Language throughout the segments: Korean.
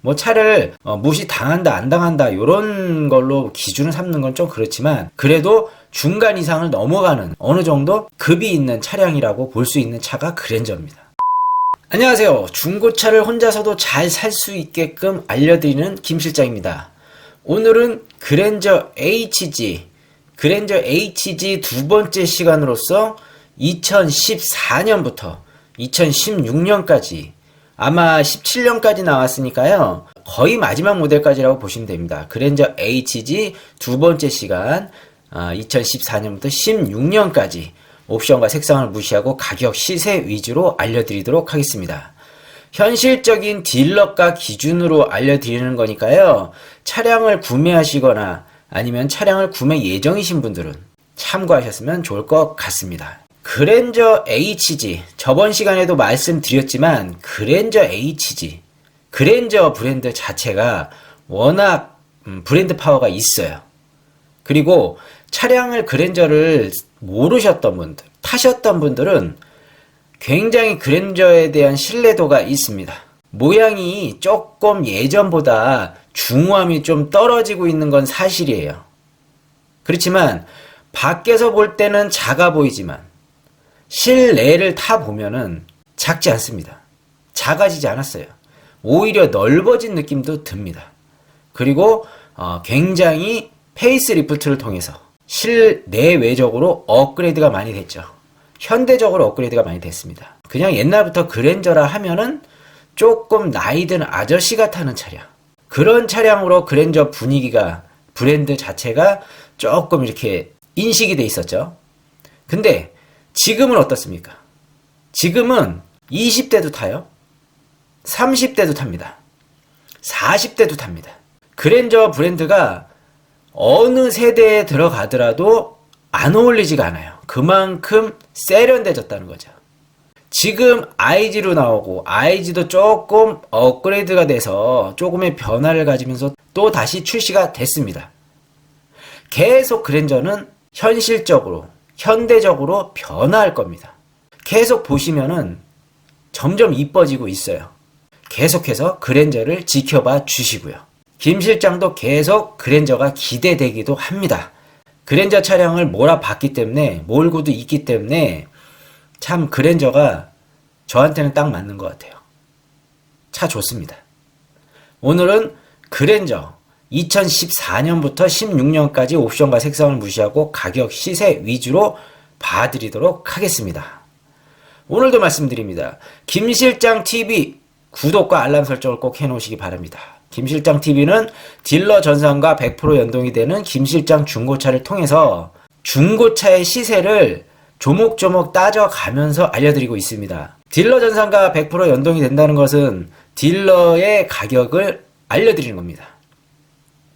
뭐 차를 무시 당한다 안 당한다 이런 걸로 기준을 삼는 건 좀 그렇지만 그래도 중간 이상을 넘어가는 어느 정도 급이 있는 차량이라고 볼 수 있는 차가 그랜저입니다. 안녕하세요. 중고차를 혼자서도 잘 살 수 있게끔 알려드리는 김 실장입니다. 오늘은 그랜저 HG 두 번째 시간으로서 2014년부터 2016년까지 아마 17년까지 나왔으니까요. 거의 마지막 모델까지라고 보시면 됩니다. 그랜저 HG 두 번째 시간 2014년부터 16년까지 옵션과 색상을 무시하고 가격 시세 위주로 알려드리도록 하겠습니다. 현실적인 딜러가 기준으로 알려드리는 거니까요. 차량을 구매하시거나 아니면 차량을 구매 예정이신 분들은 참고하셨으면 좋을 것 같습니다. 그랜저 HG 저번 시간에도 말씀드렸지만 그랜저 브랜드 자체가 워낙 브랜드 파워가 있어요. 그리고 차량을 그랜저를 모르셨던 분들, 타셨던 분들은 굉장히 그랜저에 대한 신뢰도가 있습니다. 모양이 조금 예전보다 중후함이 좀 떨어지고 있는 건 사실이에요. 그렇지만 밖에서 볼 때는 작아 보이지만 실내를 타보면은 작지 않습니다. 작아지지 않았어요. 오히려 넓어진 느낌도 듭니다. 그리고 굉장히 페이스리프트를 통해서 실내외적으로 업그레이드가 많이 됐죠. 현대적으로 업그레이드가 많이 됐습니다. 그냥 옛날부터 그랜저라 하면은 조금 나이든 아저씨가 타는 차량, 그런 차량으로 그랜저 분위기가, 브랜드 자체가 조금 이렇게 인식이 돼 있었죠. 근데 지금은 어떻습니까? 지금은 20대도 타요. 30대도 탑니다. 40대도 탑니다. 그랜저 브랜드가 어느 세대에 들어가더라도 안 어울리지가 않아요. 그만큼 세련돼졌다는 거죠. 지금 IG로 나오고 IG도 조금 업그레이드가 돼서 조금의 변화를 가지면서 또 다시 출시가 됐습니다. 계속 그랜저는 현실적으로 현대적으로 변화할 겁니다. 계속 보시면은 점점 이뻐지고 있어요. 계속해서 그랜저를 지켜봐 주시고요. 김 실장도 계속 그랜저가 기대되기도 합니다. 그랜저 차량을 몰아봤기 때문에 몰고도 있기 때문에 참 그랜저가 저한테는 딱 맞는 것 같아요. 차 좋습니다. 오늘은 그랜저 2014년부터 16년까지 옵션과 색상을 무시하고 가격 시세 위주로 봐드리도록 하겠습니다. 오늘도 말씀드립니다. 김실장TV 구독과 알람 설정을 꼭 해놓으시기 바랍니다. 김실장TV는 딜러 전산과 100% 연동이 되는 김실장 중고차를 통해서 중고차의 시세를 조목조목 따져가면서 알려드리고 있습니다. 딜러 전산과 100% 연동이 된다는 것은 딜러의 가격을 알려드리는 겁니다.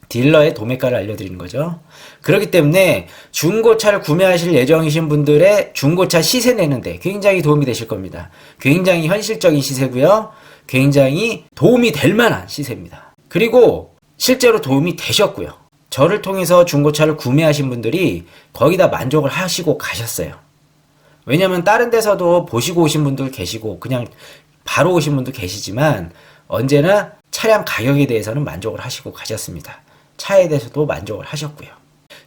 딜러의 도매가를 알려드리는 거죠. 그렇기 때문에 중고차를 구매하실 예정이신 분들의 중고차 시세 내는데 굉장히 도움이 되실 겁니다. 굉장히 현실적인 시세고요. 굉장히 도움이 될 만한 시세입니다. 그리고 실제로 도움이 되셨고요. 저를 통해서 중고차를 구매하신 분들이 거의 다 만족을 하시고 가셨어요. 왜냐면 다른 데서도 보시고 오신 분들 계시고 그냥 바로 오신 분도 계시지만 언제나 차량 가격에 대해서는 만족을 하시고 가셨습니다. 차에 대해서도 만족을 하셨고요.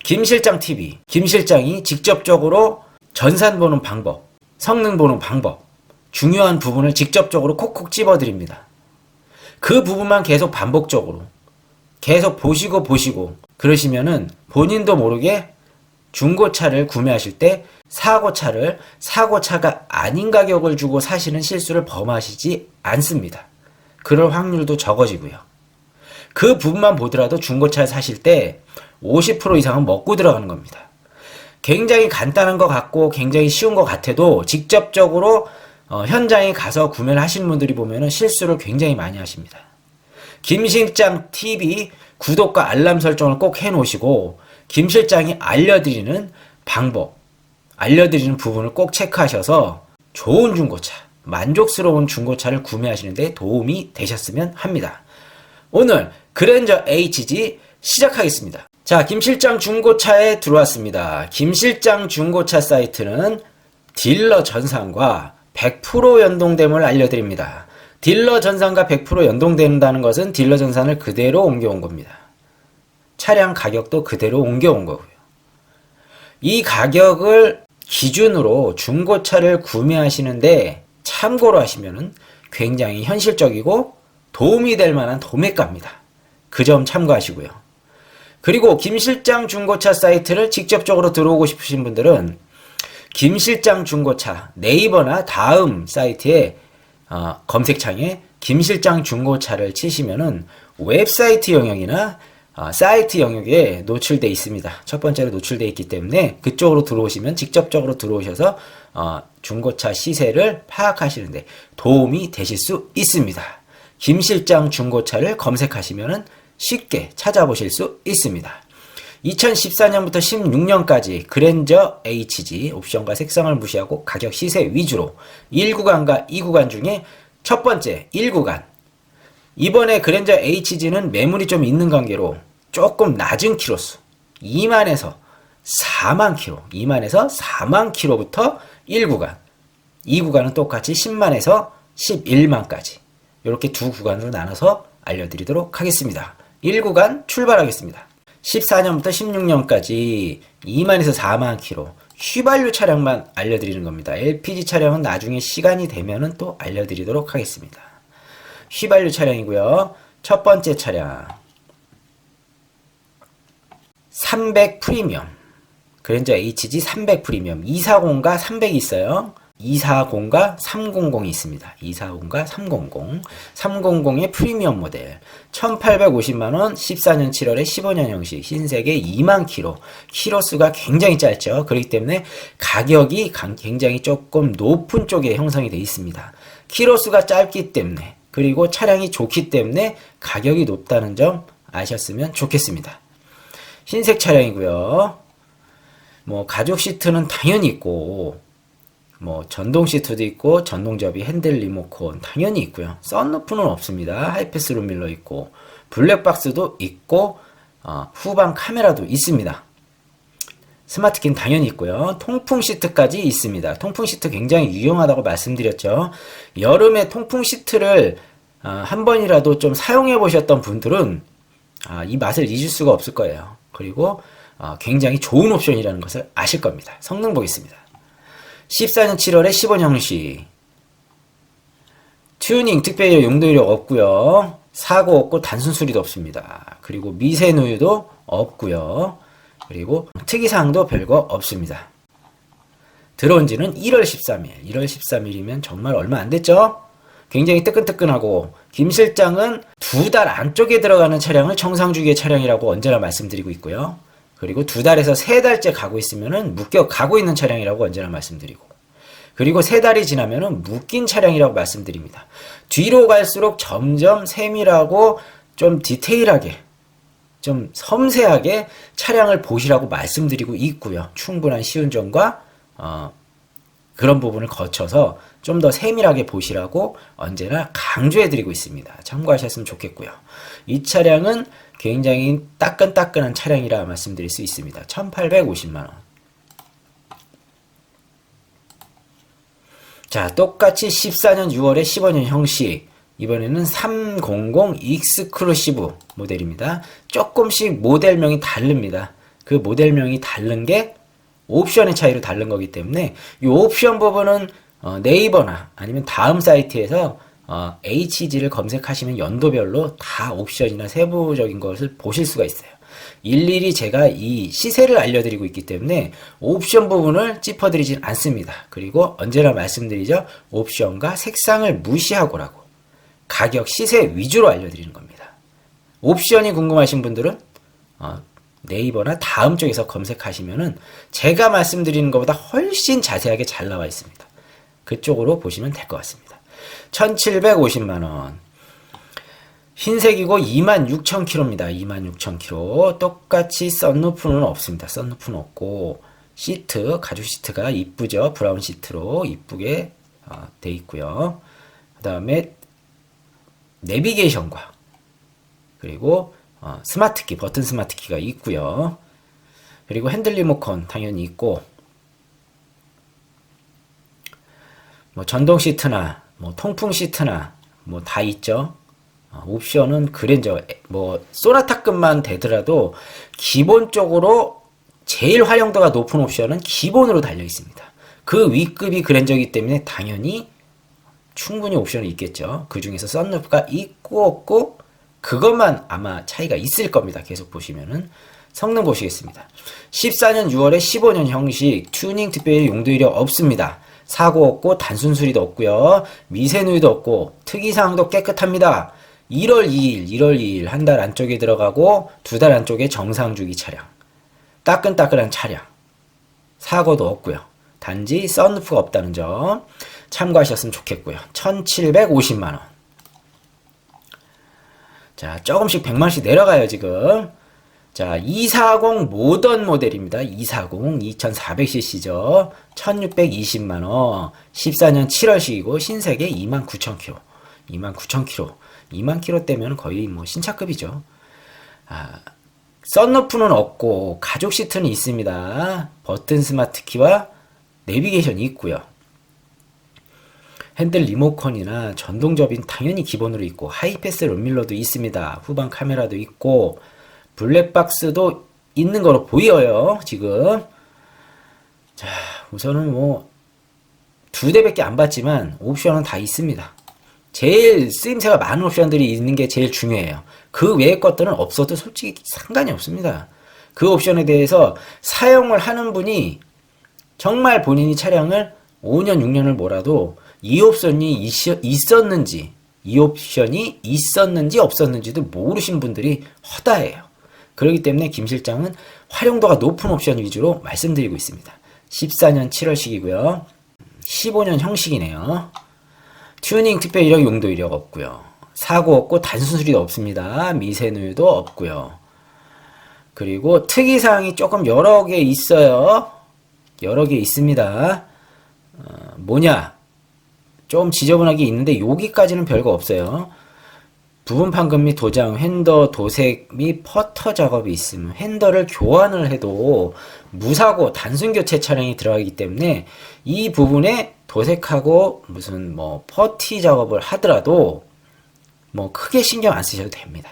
김실장TV, 김실장이 직접적으로 전산 보는 방법, 성능 보는 방법, 중요한 부분을 직접적으로 콕콕 집어드립니다. 그 부분만 계속 반복적으로 계속 보시고 그러시면은 본인도 모르게 중고차를 구매하실 때 사고차가 아닌 가격을 주고 사시는 실수를 범하시지 않습니다. 그럴 확률도 적어지고요. 그 부분만 보더라도 중고차를 사실 때 50% 이상은 먹고 들어가는 겁니다. 굉장히 간단한 것 같고 굉장히 쉬운 것 같아도 직접적으로 현장에 가서 구매를 하시는 분들이 보면은 실수를 굉장히 많이 하십니다. 김실장TV 구독과 알람 설정을 꼭 해놓으시고 김실장이 알려드리는 방법, 알려드리는 부분을 꼭 체크하셔서 좋은 중고차, 만족스러운 중고차를 구매하시는데 도움이 되셨으면 합니다. 오늘 그랜저 HG 시작하겠습니다. 자, 김실장 중고차에 들어왔습니다. 김실장 중고차 사이트는 딜러 전산과 100% 연동됨을 알려드립니다. 딜러 전산과 100% 연동된다는 것은 딜러 전산을 그대로 옮겨온 겁니다. 차량 가격도 그대로 옮겨온 거고요. 이 가격을 기준으로 중고차를 구매하시는데 참고로 하시면은 굉장히 현실적이고 도움이 될 만한 도매가입니다. 그 점 참고하시고요. 그리고 김실장 중고차 사이트를 직접적으로 들어오고 싶으신 분들은 김실장 중고차 네이버나 다음 사이트에 검색창에 김실장 중고차를 치시면은 웹사이트 영역이나 사이트 영역에 노출되어 있습니다. 첫 번째로 노출되어 있기 때문에 그쪽으로 들어오시면 직접적으로 들어오셔서 중고차 시세를 파악하시는데 도움이 되실 수 있습니다. 김실장 중고차를 검색하시면은 쉽게 찾아보실 수 있습니다. 2014년부터 16년까지 그랜저 HG 옵션과 색상을 무시하고 가격 시세 위주로 1구간과 2구간 중에 첫 번째 1구간, 이번에 그랜저 HG는 매물이 좀 있는 관계로 조금 낮은 키로수 2만에서 4만 키로, 2만에서 4만 키로부터 1구간, 2구간은 똑같이 10만에서 11만까지 이렇게 두 구간으로 나눠서 알려드리도록 하겠습니다. 1구간 출발하겠습니다. 14년부터 16년까지 2만에서 4만 키로 휘발유 차량만 알려드리는 겁니다. LPG 차량은 나중에 시간이 되면은 또 알려드리도록 하겠습니다. 휘발유 차량이고요. 첫 번째 차량 300 프리미엄 그랜저 HG 300 프리미엄 240과 300이 있어요. 240과 300이 있습니다. 240과 300. 300의 프리미엄 모델 1850만원 14년 7월에 15년형식 흰색에 2만 키로 키로수가 굉장히 짧죠. 그렇기 때문에 가격이 굉장히 조금 높은 쪽에 형성이 되어 있습니다. 키로수가 짧기 때문에 그리고 차량이 좋기 때문에 가격이 높다는 점 아셨으면 좋겠습니다. 흰색 차량이고요. 뭐 가죽 시트는 당연히 있고 뭐 전동 시트도 있고 전동 접이 핸들 리모컨 당연히 있고요. 썬루프는 없습니다. 하이패스 룸밀러 있고 블랙박스도 있고 후방 카메라도 있습니다. 스마트키는 당연히 있고요. 통풍 시트까지 있습니다. 통풍 시트 굉장히 유용하다고 말씀드렸죠. 여름에 통풍 시트를 한 번이라도 좀 사용해 보셨던 분들은 이 맛을 잊을 수가 없을 거예요. 그리고 굉장히 좋은 옵션이라는 것을 아실 겁니다. 성능 보겠습니다. 14년 7월에 15년식 튜닝 특별 용도 이력 없고요. 사고 없고 단순 수리도 없습니다. 그리고 미세 누유도 없고요. 그리고 특이사항도 별거 없습니다. 들어온 지는 1월 13일. 1월 13일이면 정말 얼마 안 됐죠? 굉장히 뜨끈뜨끈하고 김 실장은 2달 안쪽에 들어가는 차량을 정상주기의 차량이라고 언제나 말씀드리고 있고요. 그리고 2달에서 3달째 가고 있으면은 묶여 가고 있는 차량이라고 언제나 말씀드리고 그리고 3달이 지나면은 묶인 차량이라고 말씀드립니다. 뒤로 갈수록 점점 세밀하고 좀 디테일하게 좀 섬세하게 차량을 보시라고 말씀드리고 있고요. 충분한 시운전과 그런 부분을 거쳐서 좀 더 세밀하게 보시라고 언제나 강조해드리고 있습니다. 참고하셨으면 좋겠고요. 이 차량은 굉장히 따끈따끈한 차량이라 말씀드릴 수 있습니다. 1850만원. 자, 똑같이 14년 6월에 15년 형식. 이번에는 300 익스클루시브 모델입니다. 조금씩 모델명이 다릅니다. 그 모델명이 다른 게 옵션의 차이로 다른 거기 때문에 이 옵션 부분은 네이버나 아니면 다음 사이트에서 HG를 검색하시면 연도별로 다 옵션이나 세부적인 것을 보실 수가 있어요. 일일이 제가 이 시세를 알려드리고 있기 때문에 옵션 부분을 짚어드리진 않습니다. 그리고 언제나 말씀드리죠. 옵션과 색상을 무시하고라고 가격 시세 위주로 알려드리는 겁니다. 옵션이 궁금하신 분들은 네이버나 다음 쪽에서 검색하시면은 제가 말씀드리는 것보다 훨씬 자세하게 잘 나와 있습니다. 그쪽으로 보시면 될 것 같습니다. 1750만원. 흰색이고 26,000km입니다. 26,000km. 똑같이 썬루프는 없습니다. 썬루프는 없고 시트, 가죽 시트가 이쁘죠. 브라운 시트로 이쁘게 돼 있고요. 그 다음에 내비게이션과 그리고 스마트키, 버튼 스마트키가 있고요. 그리고 핸들 리모컨 당연히 있고 뭐 전동 시트나 뭐 통풍 시트나 뭐 다 있죠. 옵션은 그랜저, 뭐 소나타급만 되더라도 기본적으로 제일 활용도가 높은 옵션은 기본으로 달려 있습니다. 그 위급이 그랜저이기 때문에 당연히 충분히 옵션이 있겠죠. 그 중에서 썬루프가 있고 없고 그것만 아마 차이가 있을 겁니다. 계속 보시면은 성능 보시겠습니다. 14년 6월에 15년 형식 튜닝 특별히 용도 이력 없습니다. 사고 없고 단순 수리도 없고요. 미세 누유도 없고 특이사항도 깨끗합니다. 1월 2일 한 달 안쪽에 들어가고 2달 안쪽에 정상 주기 차량. 따끈따끈한 차량. 사고도 없고요. 단지 썬루프가 없다는 점 참고하셨으면 좋겠고요. 1750만원. 자, 조금씩 100만원씩 내려가요, 지금. 자, 240 모던 모델입니다. 240, 2400cc죠. 1620만원. 14년 7월식이고, 신세계 29000km. 29000km. 20000km 대면 거의 뭐 신차급이죠. 썬루프는 없고, 가죽 시트는 있습니다. 버튼 스마트 키와 내비게이션이 있고요. 핸들 리모컨이나 전동 접이는 당연히 기본으로 있고 하이패스 룸밀러도 있습니다. 후방 카메라도 있고 블랙박스도 있는 거로 보여요. 지금 자, 우선은 뭐 2대밖에 안 봤지만 옵션은 다 있습니다. 제일 쓰임새가 많은 옵션들이 있는 게 제일 중요해요. 그 외의 것들은 없어도 솔직히 상관이 없습니다. 그 옵션에 대해서 사용을 하는 분이 정말 본인이 차량을 5년, 6년을 몰아도 이 옵션이 있었는지, 이 옵션이 있었는지 없었는지도 모르신 분들이 허다해요. 그렇기 때문에 김 실장은 활용도가 높은 옵션 위주로 말씀드리고 있습니다. 14년 7월식이고요. 15년 형식이네요. 튜닝 특별 이력 용도 이력 없고요. 사고 없고 단순 수리도 없습니다. 미세 누유도 없고요. 그리고 특이사항이 조금 여러 개 있어요. 여러 개 있습니다. 뭐냐? 좀 지저분하게 있는데 여기까지는 별거 없어요. 부분 판금 및 도장, 핸더 도색 및 퍼터 작업이 있으면 핸더를 교환을 해도 무사고 단순 교체 차량이 들어가기 때문에 이 부분에 도색하고 무슨 뭐 퍼티 작업을 하더라도 뭐 크게 신경 안 쓰셔도 됩니다.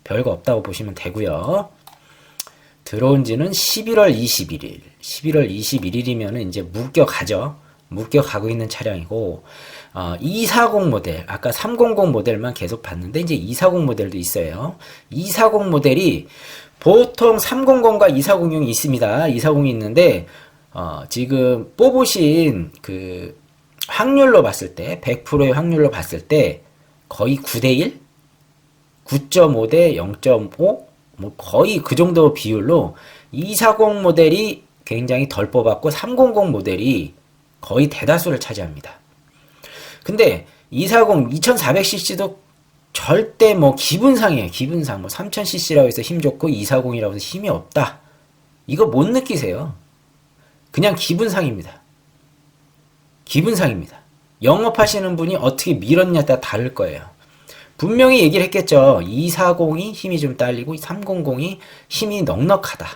별거 없다고 보시면 되고요. 들어온 지는 11월 21일. 11월 21일이면 이제 물겨가죠. 물겨가고 있는 차량이고, 240 모델, 아까 300 모델만 계속 봤는데, 이제 240 모델도 있어요. 240 모델이 보통 300과 240이 있습니다. 240이 있는데, 지금 뽑으신 그 확률로 봤을 때, 100%의 확률로 봤을 때, 거의 9대1? 9.5 대 0.5? 뭐 거의 그 정도 비율로 240 모델이 굉장히 덜 뽑았고 300 모델이 거의 대다수를 차지합니다. 근데 240 2400cc도 절대 뭐 기분상이에요. 기분상 뭐 3000cc라고 해서 힘 좋고 240이라고 해서 힘이 없다. 이거 못 느끼세요. 그냥 기분상입니다. 기분상입니다. 영업하시는 분이 어떻게 밀었냐에 따라 다를 거예요. 분명히 얘기를 했겠죠. 240이 힘이 좀 딸리고 300이 힘이 넉넉하다.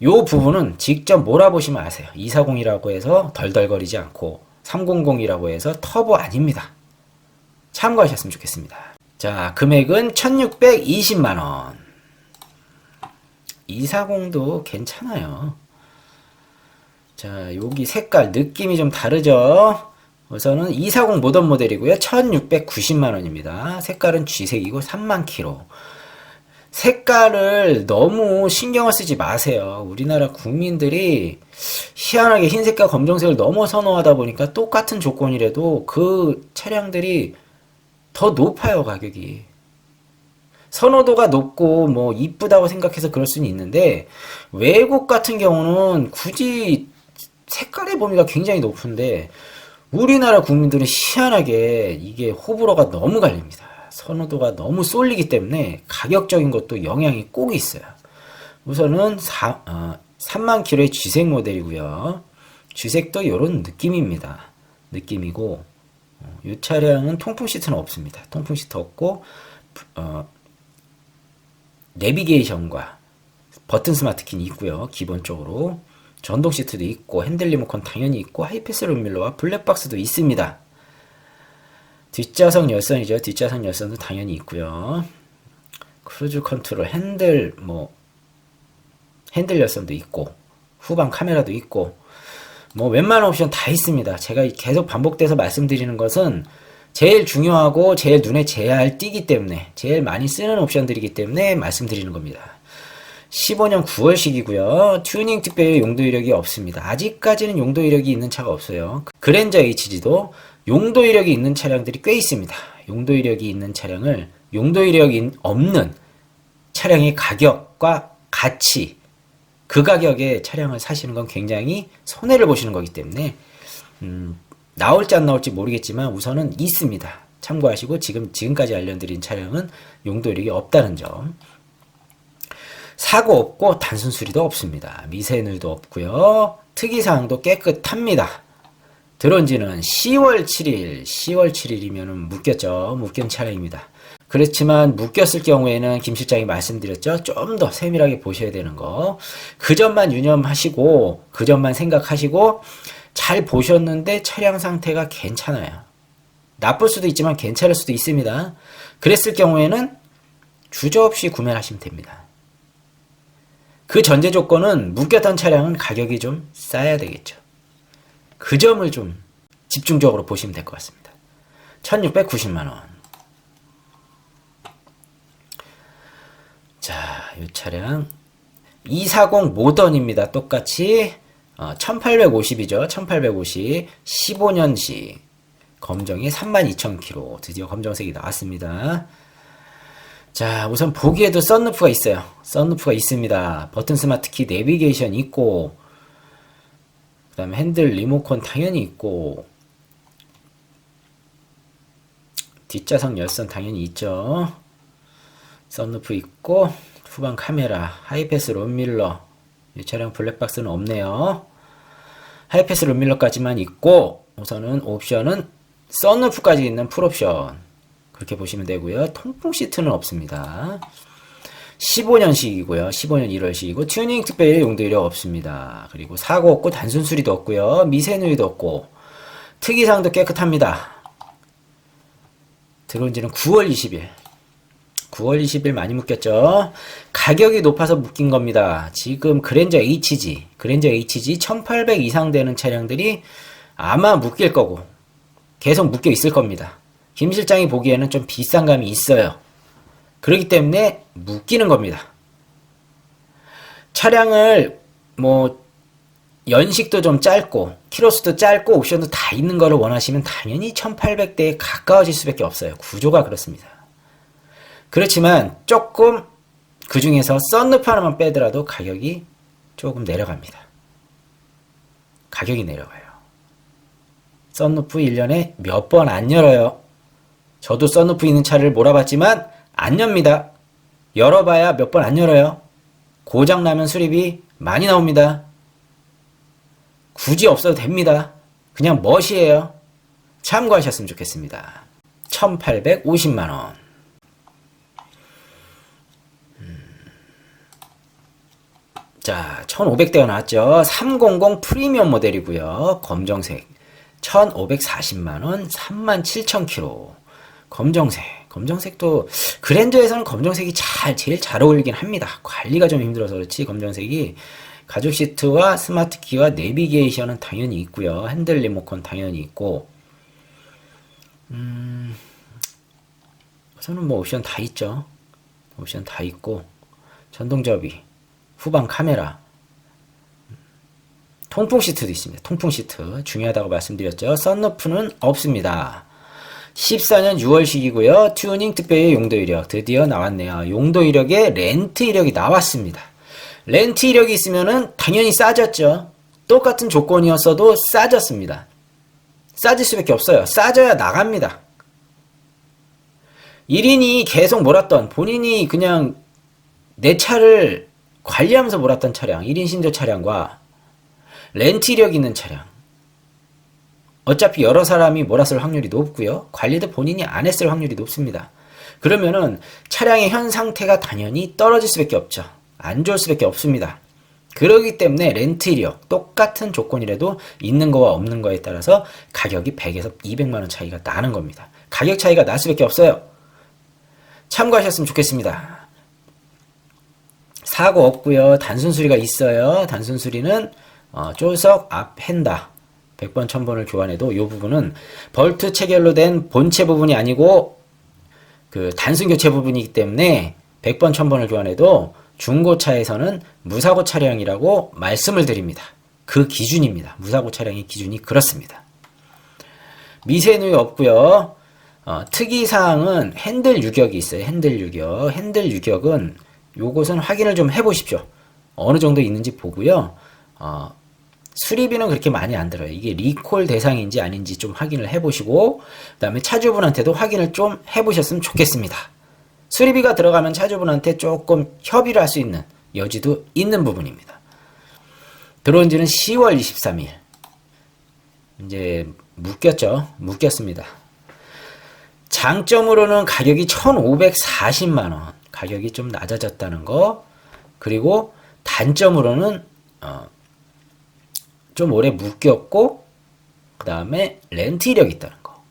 요 부분은 직접 몰아보시면 아세요. 240이라고 해서 덜덜거리지 않고 300이라고 해서 터보 아닙니다. 참고하셨으면 좋겠습니다. 자, 금액은 1620만원. 240도 괜찮아요. 자, 여기 색깔 느낌이 좀 다르죠. 우선은 240 모던 모델이고요. 1690만원입니다. 색깔은 쥐색이고 3만 킬로. 색깔을 너무 신경을 쓰지 마세요. 우리나라 국민들이 희한하게 흰색과 검정색을 너무 선호하다 보니까 똑같은 조건이라도 그 차량들이 더 높아요, 가격이. 선호도가 높고 뭐 이쁘다고 생각해서 그럴 수는 있는데 외국 같은 경우는 굳이 색깔의 범위가 굉장히 높은데 우리나라 국민들은 희한하게 이게 호불호가 너무 갈립니다. 선호도가 너무 쏠리기 때문에 가격적인 것도 영향이 꼭 있어요. 우선은 3만 킬로의 쥐색 모델이고요. 쥐색도 이런 느낌입니다. 느낌이고 이 차량은 통풍 시트는 없습니다. 통풍 시트 없고 내비게이션과 버튼 스마트 키는 있고요. 기본적으로 전동 시트도 있고 핸들 리모컨 당연히 있고 하이패스 룸밀러와 블랙박스도 있습니다. 뒷좌석 열선이죠. 뒷좌석 열선도 당연히 있고요. 크루즈 컨트롤, 핸들 열선도 있고, 후방 카메라도 있고, 웬만한 옵션 다 있습니다. 제가 계속 반복돼서 말씀드리는 것은 제일 중요하고 제일 눈에 잘 띄기 때문에, 제일 많이 쓰는 옵션들이기 때문에 말씀드리는 겁니다. 15년 9월식이고요. 튜닝 특별히 용도 이력이 없습니다. 아직까지는 용도 이력이 있는 차가 없어요. 그랜저 HG도 용도 이력이 있는 차량들이 꽤 있습니다. 용도 이력이 있는 차량을 용도 이력이 없는 차량의 가격과 가치, 그 가격에 차량을 사시는 건 굉장히 손해를 보시는 거기 때문에 나올지 안 나올지 모르겠지만 우선은 있습니다. 참고하시고 지금까지 알려드린 차량은 용도 이력이 없다는 점. 사고 없고 단순 수리도 없습니다. 미세누이도 없고요. 특이사항도 깨끗합니다. 들어온 지는 10월 7일이면 묶였죠. 묶인 차량입니다. 그렇지만 묶였을 경우에는 김 실장이 말씀드렸죠. 좀 더 세밀하게 보셔야 되는 거. 그 점만 유념하시고, 그 점만 생각하시고, 잘 보셨는데 차량 상태가 괜찮아요. 나쁠 수도 있지만 괜찮을 수도 있습니다. 그랬을 경우에는 주저없이 구매를 하시면 됩니다. 그 전제 조건은 묶였던 차량은 가격이 좀 싸야 되겠죠. 그 점을 좀 집중적으로 보시면 될 것 같습니다. 1690만원. 자, 이 차량 240 모던입니다. 똑같이 1850이죠. 1850 15년식 검정이 32,000km. 드디어 검정색이 나왔습니다. 자, 우선 보기에도 썬루프가 있어요. 썬루프가 있습니다. 버튼 스마트키 내비게이션 있고, 그 다음에 핸들 리모컨 당연히 있고, 뒷좌석 열선 당연히 있죠. 썬루프 있고, 후방 카메라, 하이패스 론밀러, 이 차량 블랙박스는 없네요. 하이패스 론밀러까지만 있고, 우선은 옵션은 썬루프까지 있는 풀옵션, 그렇게 보시면 되고요. 통풍 시트는 없습니다. 15년식이고요. 15년 1월식이고 튜닝 특별히 용도 이력 없습니다. 그리고 사고 없고 단순 수리도 없고요. 미세누이도 없고 특이사항도 깨끗합니다. 들어온 지는 9월 20일. 9월 20일 많이 묶였죠. 가격이 높아서 묶인 겁니다. 지금 그랜저 HG 1800 이상 되는 차량들이 아마 묶일 거고 계속 묶여 있을 겁니다. 김 실장이 보기에는 좀 비싼 감이 있어요. 그렇기 때문에 묶이는 겁니다. 차량을 연식도 좀 짧고 키로수도 짧고 옵션도 다 있는 거를 원하시면 당연히 1800대에 가까워질 수밖에 없어요. 구조가 그렇습니다. 그렇지만 조금 그 중에서 썬루프 하나만 빼더라도 가격이 조금 내려갑니다. 가격이 내려가요. 썬루프 1년에 몇 번 안 열어요. 저도 썬루프 있는 차를 몰아봤지만 안 엽니다. 열어봐야 몇 번 안 열어요. 고장나면 수리비 많이 나옵니다. 굳이 없어도 됩니다. 그냥 멋이에요. 참고하셨으면 좋겠습니다. 1850만원. 자, 1500대가 나왔죠. 300 프리미엄 모델이고요. 검정색. 1540만원, 37,000km. 검정색도 그랜저에서는 검정색이 제일 잘 어울리긴 합니다. 관리가 좀 힘들어서 그렇지 검정색이 가죽 시트와 스마트키와 내비게이션은 당연히 있고요. 핸들 리모컨 당연히 있고 우선은 옵션 다 있죠. 옵션 다 있고 전동 접이, 후방 카메라, 통풍 시트도 있습니다. 통풍 시트 중요하다고 말씀드렸죠. 썬루프는 없습니다. 14년 6월식이고요. 튜닝 특별히 용도 이력 드디어 나왔네요. 용도 이력에 렌트 이력이 나왔습니다. 렌트 이력이 있으면은 당연히 싸졌죠. 똑같은 조건이었어도 싸졌습니다. 싸질 수밖에 없어요. 싸져야 나갑니다. 1인이 계속 몰았던, 본인이 그냥 내 차를 관리하면서 몰았던 차량, 1인 신조 차량과 렌트 이력 있는 차량, 어차피 여러 사람이 몰았을 확률이 높고요. 관리도 본인이 안 했을 확률이 높습니다. 그러면은 차량의 현 상태가 당연히 떨어질 수밖에 없죠. 안 좋을 수밖에 없습니다. 그렇기 때문에 렌트 이력 똑같은 조건이라도 있는 거와 없는 거에 따라서 가격이 100에서 200만원 차이가 나는 겁니다. 가격 차이가 날 수밖에 없어요. 참고하셨으면 좋겠습니다. 사고 없고요. 단순 수리가 있어요. 단순 수리는 조석 앞 휀다 100번 1000번을 교환해도 이 부분은 벌트 체결로 된 본체 부분이 아니고 그 단순 교체 부분이기 때문에 100번 1000번을 교환해도 중고차에서는 무사고 차량이라고 말씀을 드립니다. 그 기준입니다. 무사고 차량의 기준이 그렇습니다. 미세누이 없고요. 특이사항은 핸들 유격이 있어요. 핸들 유격. 핸들 유격은 요것은 확인을 좀 해보십시오. 어느 정도 있는지 보고요. 수리비는 그렇게 많이 안 들어요. 이게 리콜 대상인지 아닌지 좀 확인을 해보시고 그 다음에 차주분한테도 확인을 좀 해보셨으면 좋겠습니다. 수리비가 들어가면 차주분한테 조금 협의를 할 수 있는 여지도 있는 부분입니다. 들어온 지는 10월 23일. 이제 묶였습니다. 장점으로는 가격이 1,540만원. 가격이 좀 낮아졌다는 거. 그리고 단점으로는 좀 오래 묶였고 그 다음에 렌트 이력이 있다는 거.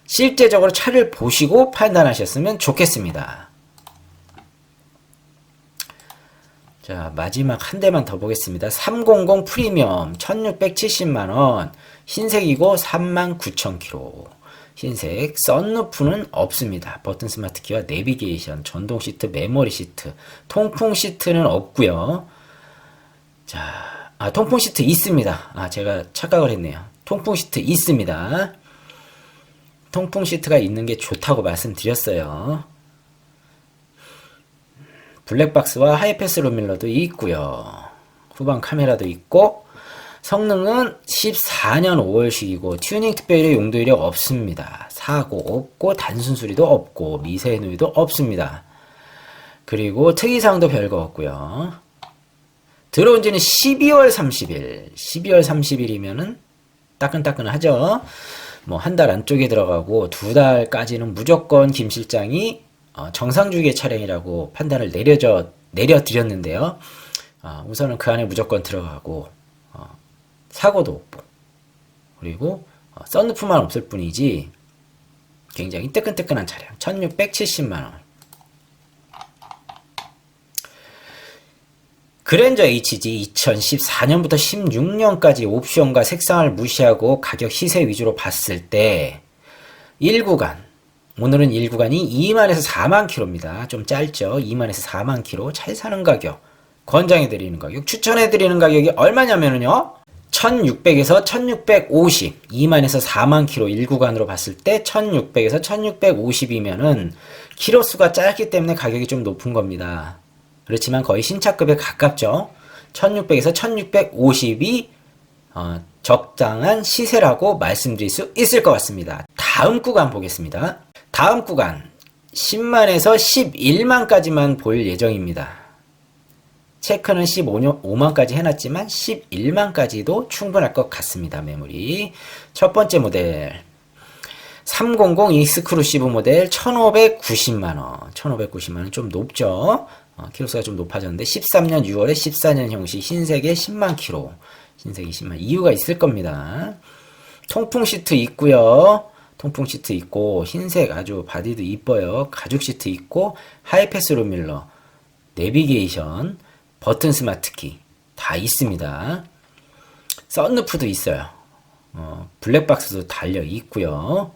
실제적으로 차를 보시고 판단하셨으면 좋겠습니다. 자, 마지막 한 대만 더 보겠습니다. 300 프리미엄 1670만원. 흰색이고 39,000km. 흰색. 썬루프는 없습니다. 버튼 스마트 키와 내비게이션, 전동 시트, 메모리 시트, 통풍 시트는 없고요. 자, 통풍 시트 있습니다. 제가 착각을 했네요. 통풍 시트 있습니다. 통풍 시트가 있는 게 좋다고 말씀드렸어요. 블랙박스와 하이패스 룸밀러도 있고요. 후방 카메라도 있고 성능은 14년 5월식이고 튜닝 특별히 용도 이력 없습니다. 사고 없고 단순 수리도 없고 미세 누이도 없습니다. 그리고 특이사항도 별거 없고요. 들어온 지는 12월 30일. 12월 30일이면은 따끈따끈하죠. 뭐 한 달 안쪽에 들어가고 2달까지는 무조건 김 실장이 정상주기의 차량이라고 판단을 내려드렸는데요. 우선은 그 안에 무조건 들어가고 사고도 없고 그리고 썬루프만 없을 뿐이지 굉장히 뜨끈뜨끈한 차량 1670만원. 그랜저 HG 2014년부터 16년까지 옵션과 색상을 무시하고 가격 시세 위주로 봤을 때 1구간, 오늘은 1구간이 2만에서 4만 킬로입니다. 좀 짧죠. 2만에서 4만 킬로. 잘 사는 가격, 권장해드리는 가격, 추천해드리는 가격이 얼마냐면요 1600에서 1650, 2만에서 4만 킬로 1구간으로 봤을 때 1600에서 1650이면은 킬로수가 짧기 때문에 가격이 좀 높은 겁니다. 그렇지만 거의 신차급에 가깝죠. 1600에서 1650이 적당한 시세라고 말씀드릴 수 있을 것 같습니다. 다음 구간 보겠습니다. 다음 구간 10만에서 11만까지만 보일 예정입니다. 체크는 15만까지 해놨지만 11만까지도 충분할 것 같습니다. 메모리. 첫 번째 모델 300 익스크루시브 모델 1590만원. 1590만원 좀 높죠. 킬로수가 좀 높아졌는데 13년 6월에 14년 형식 흰색에 10만 킬로. 흰색이 10만. 이유가 있을 겁니다. 통풍 시트 있고요. 통풍 시트 있고 흰색 아주 바디도 이뻐요. 가죽 시트 있고 하이패스 룸밀러, 내비게이션, 버튼 스마트키 다 있습니다. 썬루프도 있어요. 블랙박스도 달려 있고요.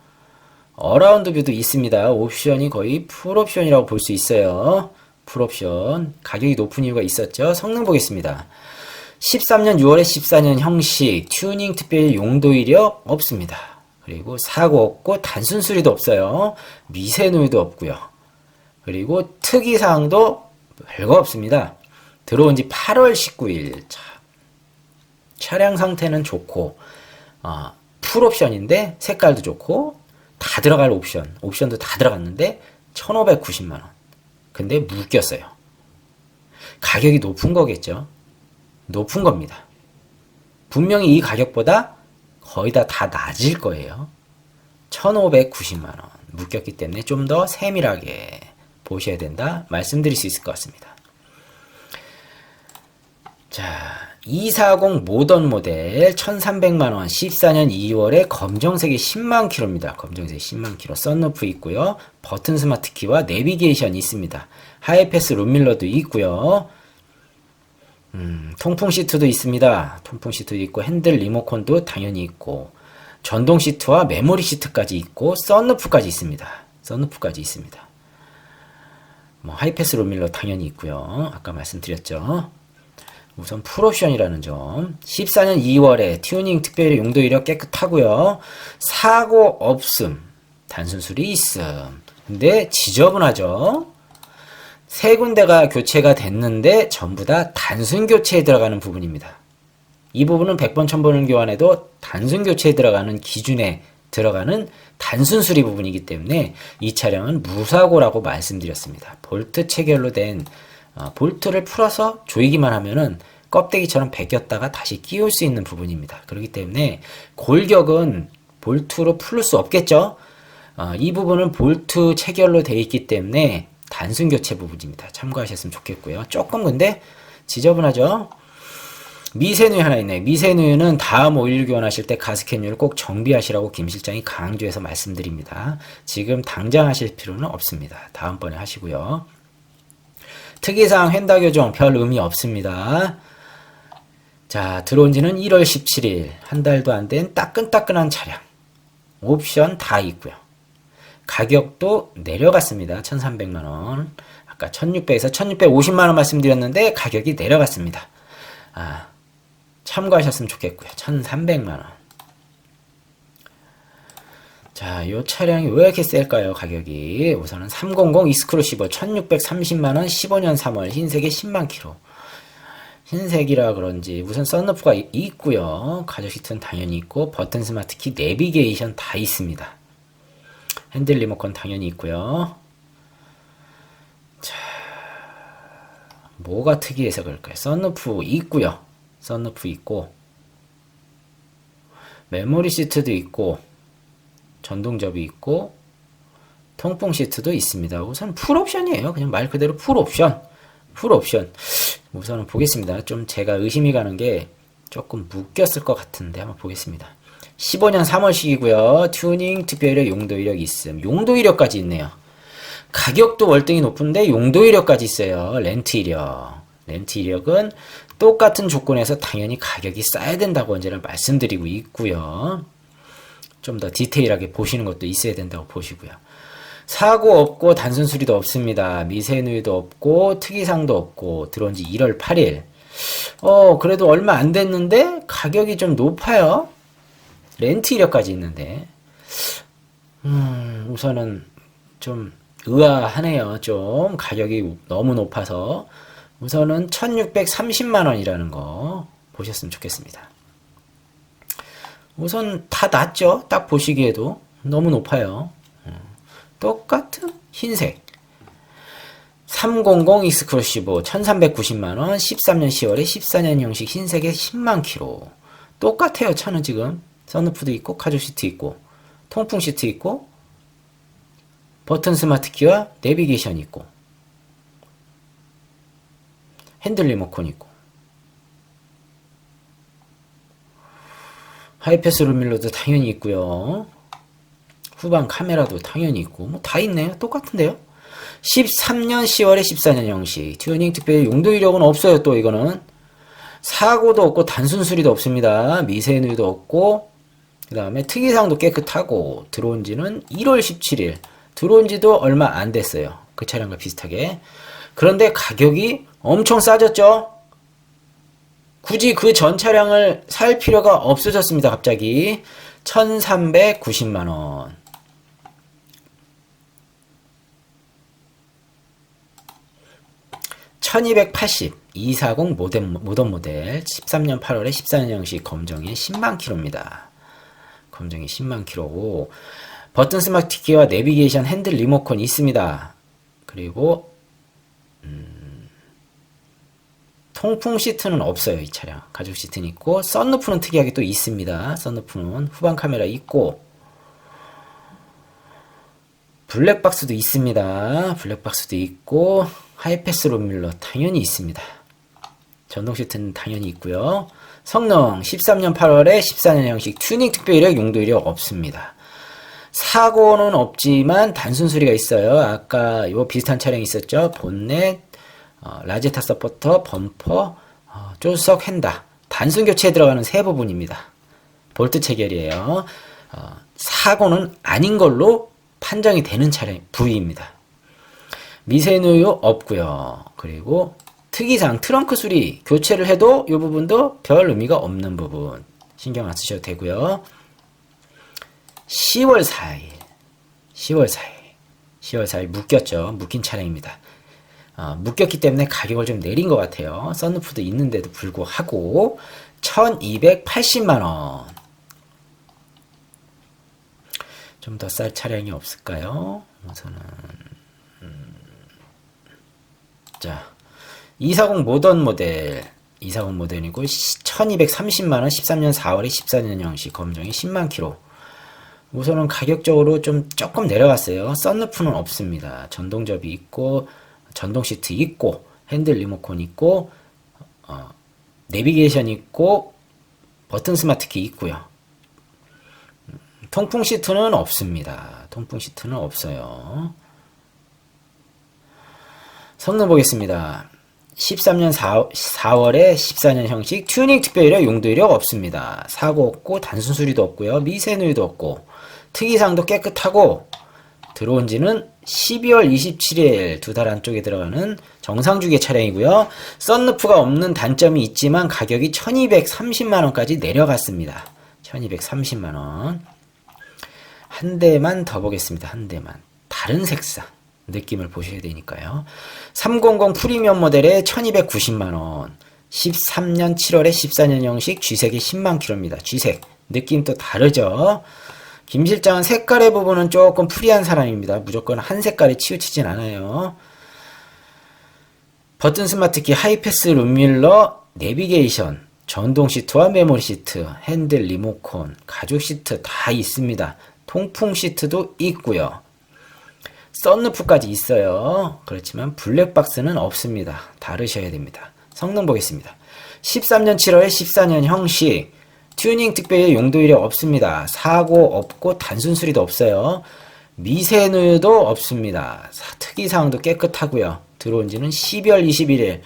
어라운드 뷰도 있습니다. 옵션이 거의 풀옵션이라고 볼 수 있어요. 풀옵션. 가격이 높은 이유가 있었죠. 성능 보겠습니다. 13년 6월에 14년 형식, 튜닝 특별 용도 이력 없습니다. 그리고 사고 없고 단순 수리도 없어요. 미세 누이도 없고요. 그리고 특이사항도 별거 없습니다. 들어온 지 8월 19일. 차량 상태는 좋고 풀옵션인데 색깔도 좋고 다 들어갈 옵션도 다 들어갔는데 1590만원. 근데 묶였어요. 가격이 높은 거겠죠. 높은 겁니다. 분명히 이 가격보다 거의 다 낮을 거예요. 1590만원 묶였기 때문에 좀 더 세밀하게 보셔야 된다 말씀드릴 수 있을 것 같습니다. 자, 240 모던 모델 1300만원 14년 2월에 검정색이 10만 킬로입니다. 검정색 10만 킬로. 썬루프 있고요. 버튼 스마트 키와 내비게이션 있습니다. 하이패스 룸밀러도 있고요. 통풍 시트도 있습니다. 통풍 시트도 있고 핸들 리모컨도 당연히 있고 전동 시트와 메모리 시트까지 있고 썬루프까지 있습니다. 썬루프까지 있습니다. 뭐 하이패스 룸밀러 당연히 있고요. 아까 말씀드렸죠. 우선 풀옵션이라는 점. 14년 2월에 튜닝 특별히 용도 이력 깨끗하고요. 사고 없음. 단순 수리 있음. 근데 지저분하죠. 세 군데가 교체가 됐는데 전부 다 단순 교체에 들어가는 부분입니다. 이 부분은 100번 1000번을 교환해도 단순 교체에 들어가는 기준에 들어가는 단순 수리 부분이기 때문에 이 차량은 무사고라고 말씀드렸습니다. 볼트 체결로 된 볼트를 풀어서 조이기만 하면은 껍데기처럼 베꼈다가 다시 끼울 수 있는 부분입니다. 그렇기 때문에 골격은 볼트로 풀 수 없겠죠. 이 부분은 볼트 체결로 되어 있기 때문에 단순 교체 부분입니다. 참고하셨으면 좋겠고요. 조금 근데 지저분하죠. 미세누유 하나 있네요. 미세누유는 다음 오일 교환하실 때 가스켓류를 꼭 정비하시라고 김 실장이 강조해서 말씀드립니다. 지금 당장 하실 필요는 없습니다. 다음번에 하시고요. 특이사항 휀다 교정 별 의미 없습니다. 자, 들어온 지는 1월 17일. 한 달도 안 된 따끈따끈한 차량. 옵션 다 있고요. 가격도 내려갔습니다. 1300만원. 아까 1600에서 1650만원 말씀드렸는데 가격이 내려갔습니다. 참고하셨으면 좋겠고요. 1300만원. 자, 요 차량이 왜 이렇게 셀까요? 가격이. 우선은 300 익스클루시브 1630만원 15년 3월 흰색에 10만 킬로. 흰색이라 그런지 우선 썬루프가 있고요. 가죽 시트는 당연히 있고 버튼 스마트 키 내비게이션 다 있습니다. 핸들 리모컨 당연히 있고요. 자, 뭐가 특이해서 그럴까요? 썬루프 있고요. 썬루프 있고 메모리 시트도 있고 전동접이 있고 통풍 시트도 있습니다. 우선 풀옵션이에요. 그냥 말 그대로 풀옵션. 풀옵션. 우선은 보겠습니다. 좀 제가 의심이 가는 게 조금 묶였을 것 같은데 한번 보겠습니다. 15년 3월식이고요. 튜닝 특별이력 용도 이력 있음. 용도 이력까지 있네요. 가격도 월등히 높은데 용도 이력까지 있어요. 렌트 이력. 렌트 이력은 똑같은 조건에서 당연히 가격이 싸야 된다고 언제나 말씀드리고 있고요. 좀 더 디테일하게 보시는 것도 있어야 된다고 보시고요. 사고 없고 단순 수리도 없습니다. 미세누유도 없고 특이사항도 없고 들어온 지 1월 8일. 그래도 얼마 안 됐는데 가격이 좀 높아요. 렌트 이력까지 있는데 우선은 좀 의아하네요. 좀 가격이 너무 높아서 우선은 1630만원이라는 거 보셨으면 좋겠습니다. 우선 다 낮죠. 딱 보시기에도 너무 높아요. 똑같은 흰색 300 익스클루시브 1390만원 13년 10월에 14년 형식 흰색에 10만 킬로. 똑같아요. 차는 지금 썬루프도 있고 가죽 시트 있고 통풍 시트 있고 버튼 스마트 키와 내비게이션 있고 핸들 리모컨 있고 하이패스 룸밀러도 당연히 있고요. 후방 카메라도 당연히 있고 뭐 다 있네요. 똑같은데요. 13년 10월에 14년 형식 튜닝 특별히 용도 이력은 없어요. 또 이거는 사고도 없고 단순 수리도 없습니다. 미세누유도 없고 그 다음에 특이사항도 깨끗하고 들어온 지는 1월 17일 들어온 지도 얼마 안 됐어요. 그 차량과 비슷하게. 그런데 가격이 엄청 싸졌죠. 굳이 그 전 차량을 살 필요가 없어졌습니다. 갑자기 1390만원. 1280 240 모던 모델 13년 8월에 14년 형식 검정에 10만 킬로입니다. 검정에 10만 킬로고 버튼 스마트 키와 내비게이션 핸들 리모컨이 있습니다. 그리고 통풍 시트는 없어요. 이 차량 가죽 시트는 있고 썬루프는 특이하게 또 있습니다. 썬루프는 후방 카메라 있고 블랙박스도 있습니다. 블랙박스도 있고 하이패스 룸밀러 당연히 있습니다. 전동 시트는 당연히 있고요. 성능 13년 8월에 14년 형식 튜닝 특별 이력 용도 이력 없습니다. 사고는 없지만 단순 수리가 있어요. 아까 요 비슷한 차량이 있었죠. 본넷, 라제타 서포터, 범퍼, 조수석, 핸다 단순 교체에 들어가는 세 부분입니다. 볼트 체결이에요. 사고는 아닌 걸로 판정이 되는 차량 부위입니다. 미세누유 없고요. 그리고 특이사항 트렁크 수리 교체를 해도 이 부분도 별 의미가 없는 부분 신경 안 쓰셔도 되고요. 10월 4일 묶였죠. 묶인 차량입니다. 묶였기 때문에 가격을 좀 내린 것 같아요. 썬루프도 있는데도 불구하고 1280만원. 좀 더 쌀 차량이 없을까요? 우선은 자 240 모던 모델 240 모델이고 1230만원 13년 4월에 14년 형식 검정이 10만 킬로. 우선은 가격적으로 좀 조금 내려갔어요. 썬루프는 없습니다. 전동접이 있고 전동 시트 있고 핸들 리모컨 있고 내비게이션 있고 버튼 스마트키 있고요. 통풍 시트는 없습니다. 통풍 시트는 없어요. 성능 보겠습니다. 13년 4월에 14년 형식 튜닝 특별 이력 용도 이력 없습니다. 사고 없고 단순 수리도 없고요. 미세누유도 없고 특이사항도 깨끗하고 들어온 지는 12월 27일 2달 안쪽에 들어가는 정상주기 차량이고요. 썬루프가 없는 단점이 있지만 가격이 1230만원까지 내려갔습니다. 1230만원. 한 대만 더 보겠습니다. 한 대만. 다른 색상. 느낌을 보셔야 되니까요. 300 프리미엄 모델에 1290만원. 13년 7월에 14년 형식 G색이 10만 킬로입니다. G색. 느낌 또 다르죠? 김 실장은 색깔의 부분은 조금 프리한 사람입니다. 무조건 한 색깔에 치우치진 않아요. 버튼 스마트키, 하이패스 룸밀러, 내비게이션, 전동 시트와 메모리 시트, 핸들 리모컨, 가죽 시트 다 있습니다. 통풍 시트도 있고요. 썬루프까지 있어요. 그렇지만 블랙박스는 없습니다. 다르셔야 됩니다. 성능 보겠습니다. 13년 7월에 14년 형식 튜닝 특별히 용도 이력 없습니다. 사고 없고 단순 수리도 없어요. 미세누유도 없습니다. 특이사항도 깨끗하고요. 들어온 지는 12월 21일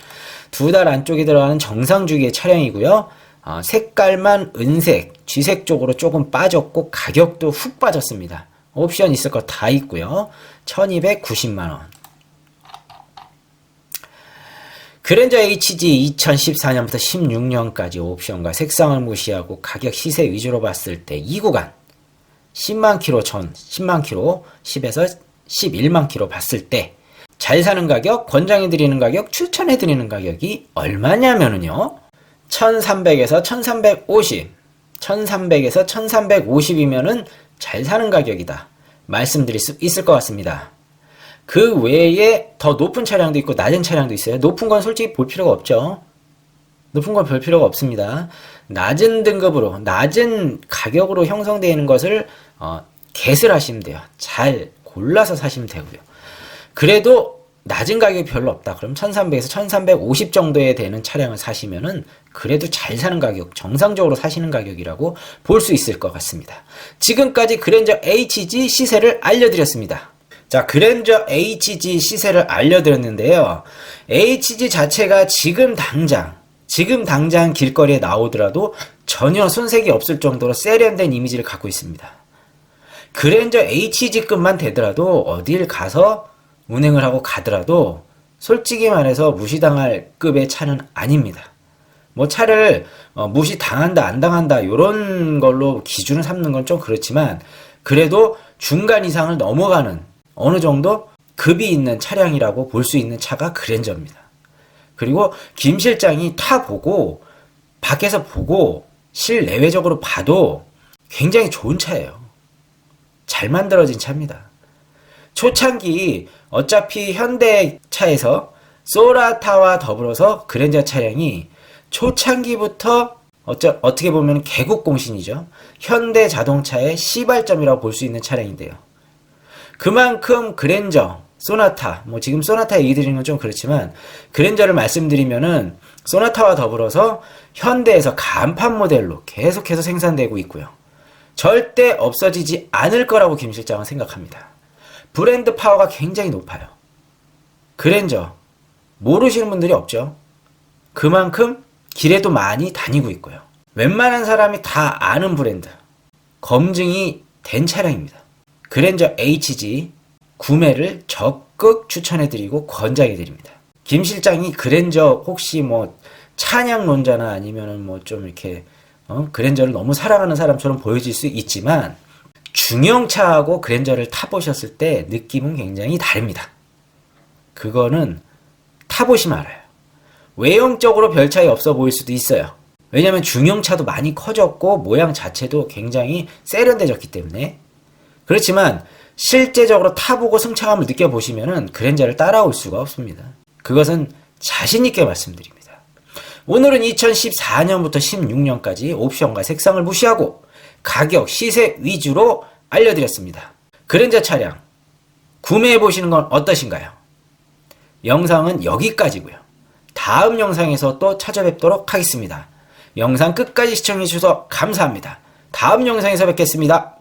2달 안쪽에 들어가는 정상주기의 차량이고요. 색깔만 은색, 쥐색 쪽으로 조금 빠졌고 가격도 훅 빠졌습니다. 옵션 있을 거 다 있고요. 1290만원. 그랜저 HG 2014년부터 16년까지 옵션과 색상을 무시하고 가격 시세 위주로 봤을 때 이 구간 10만 킬로 전 10만 킬로 10에서 11만 킬로 봤을 때 잘 사는 가격, 권장해드리는 가격, 추천해드리는 가격이 얼마냐면은요 1300에서 1350 1300에서 1350이면은 잘 사는 가격이다 말씀드릴 수 있을 것 같습니다. 그 외에 더 높은 차량도 있고 낮은 차량도 있어요. 높은 건 솔직히 볼 필요가 없죠. 높은 건 볼 필요가 없습니다. 낮은 등급으로 낮은 가격으로 형성되어 있는 것을 겟을 하시면 돼요. 잘 골라서 사시면 되고요. 그래도 낮은 가격이 별로 없다. 그럼 1300에서 1350 정도에 되는 차량을 사시면은 그래도 잘 사는 가격, 정상적으로 사시는 가격이라고 볼 수 있을 것 같습니다. 지금까지 그랜저 HG 시세를 알려드렸습니다. 자, 그랜저 HG 시세를 알려드렸는데요. HG 자체가 지금 당장 길거리에 나오더라도 전혀 손색이 없을 정도로 세련된 이미지를 갖고 있습니다. 그랜저 HG급만 되더라도 어딜 가서 운행을 하고 가더라도 솔직히 말해서 무시당할 급의 차는 아닙니다. 뭐 차를 무시당한다 안 당한다 이런 걸로 기준을 삼는 건 좀 그렇지만 그래도 중간 이상을 넘어가는 어느 정도 급이 있는 차량이라고 볼 수 있는 차가 그랜저입니다. 그리고 김 실장이 타보고 밖에서 보고 실내외적으로 봐도 굉장히 좋은 차예요. 잘 만들어진 차입니다. 초창기 어차피 현대차에서 소나타와 더불어서 그랜저 차량이 초창기부터 어떻게 보면 개국 공신이죠. 현대 자동차의 시발점이라고 볼 수 있는 차량인데요. 그만큼 그랜저 소나타, 뭐 지금 소나타 얘기 드리는 건 좀 그렇지만 그랜저를 말씀드리면은 소나타와 더불어서 현대에서 간판 모델로 계속해서 생산되고 있고요. 절대 없어지지 않을 거라고 김 실장은 생각합니다. 브랜드 파워가 굉장히 높아요. 그랜저 모르시는 분들이 없죠. 그만큼 길에도 많이 다니고 있고요. 웬만한 사람이 다 아는 브랜드, 검증이 된 차량입니다. 그랜저 HG 구매를 적극 추천해드리고 권장해드립니다. 김 실장이 그랜저 혹시 뭐 찬양론자나 아니면은 뭐 좀 이렇게 그랜저를 너무 사랑하는 사람처럼 보여질 수 있지만 중형차하고 그랜저를 타보셨을 때 느낌은 굉장히 다릅니다. 그거는 타보시면 알아요. 외형적으로 별 차이 없어 보일 수도 있어요. 왜냐면 중형차도 많이 커졌고 모양 자체도 굉장히 세련돼졌기 때문에. 그렇지만 실제적으로 타보고 승차감을 느껴보시면은 그랜저를 따라올 수가 없습니다. 그것은 자신있게 말씀드립니다. 오늘은 2014년부터 16년까지 옵션과 색상을 무시하고 가격, 시세 위주로 알려드렸습니다. 그랜저 차량 구매해보시는 건 어떠신가요? 영상은 여기까지고요. 다음 영상에서 또 찾아뵙도록 하겠습니다. 영상 끝까지 시청해주셔서 감사합니다. 다음 영상에서 뵙겠습니다.